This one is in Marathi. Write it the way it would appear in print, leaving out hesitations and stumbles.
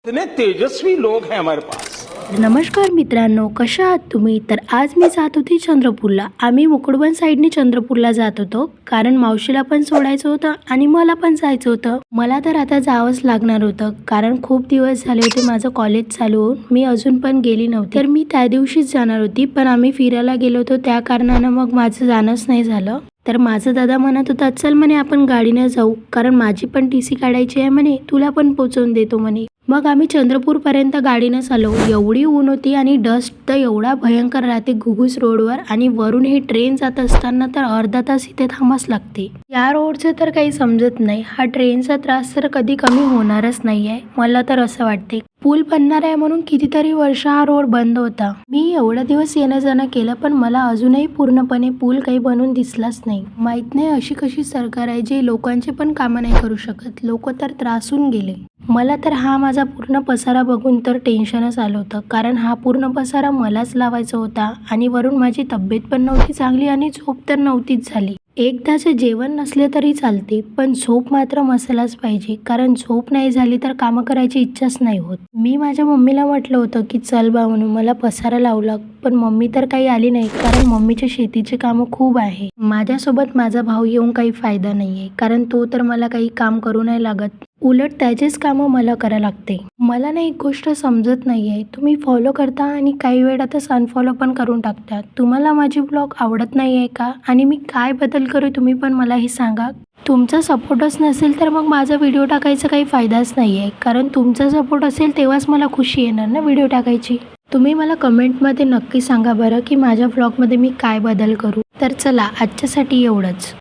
इतने तेजस्वी लोग हैं हमारे पास। नमस्कार मित्रांनो, कशा आहात तुम्ही? तर आज मी जात होती चंद्रपूरला. आम्ही मुकुडवन साईडने चंद्रपूरला जात होतो, कारण मावशीला पण सोडायचं होतं आणि मला पण जायचं होतं. मला तर आता जावंच लागणार होतं, कारण खूप दिवस झाले होते माझं कॉलेज चालू होऊन मी अजून पण गेली नव्हती. तर मी त्या दिवशीच जाणार होती, पण आम्ही फिरायला गेलो होतो त्या कारणानं मग माझं जाणंच नाही झालं. तर माझा दादा म्हणत होता, चल म्हणे आपण गाडीने जाऊ, कारण माझी पण टीसी काढायची आहे म्हणे, तुला पण पोचवून देतो म्हणे. मग आम्ही चंद्रपूरपर्यंत गाडीनेच आलो. एवढी ऊन होती आणि डस्ट तर एवढा भयंकर राहते घुगुस रोडवर, आणि वरून ही ट्रेन जात असताना तर अर्धा तास इथे थांबाच लागते. या रोडचं तर काही समजत नाही. हा ट्रेनचा त्रास तर कधी कमी होणारच नाही आहे, मला तर असं वाटते. पूल बनणार आहे म्हणून कितीतरी वर्ष हा रोड बंद होता. मी एवढा दिवस येणं जाणं केलं, पण मला अजूनही पूर्णपणे पूल काही बनून दिसलाच नाही. माहित नाही अशी कशी सरकार आहे जे लोकांचे पण कामं नाही करू शकत. लोक तर त्रासून गेले. मला तर हा माझा पूर्ण पसारा बघून तर टेन्शनच आलं होतं, कारण हा पूर्ण पसारा मलाच लावायचा होता आणि वरून माझी तब्येत पण नव्हती चांगली आणि झोप तर नव्हतीच झाली. एकदाचं जेवण नसले तरी चालते, पण झोप मात्र मसालाच पाहिजे, कारण झोप नाही झाली तर कामं करायची इच्छाच नाही होत. मी माझ्या मम्मीला म्हटलं होतं की चल बा म्हणून मला पसारा लावला, पण मम्मी तर काही आली नाही, कारण मम्मीचे शेतीचे कामं खूप आहे. माझ्यासोबत माझा भाऊ येऊन काही फायदा नाहीये, कारण तो तर मला काही काम करू नाही लागत, उलट त्याचेच कामं मला करायला लागते. मला ना एक गोष्ट समजत नाहीये, तुम्ही फॉलो करता आणि काही वेळा तर अनफॉलो पण करून टाकता. तुम्हाला माझी ब्लॉग आवडत नाहीये का? आणि मी काय बदल करू तुम्ही पण मला हे सांगा. तुमचा सपोर्टच नसेल तर मग माझा व्हिडिओ टाकायचा काही फायदाच नाहीये, कारण तुमचा सपोर्ट असेल तेव्हाच मला खुशी येणार ना व्हिडिओ टाकायची. तुम्ही मला कमेंटमध्ये नक्की सांगा बरं की माझ्या व्लॉगमध्ये मी काय बदल करू. तर चला, आजच्यासाठी एवढंच.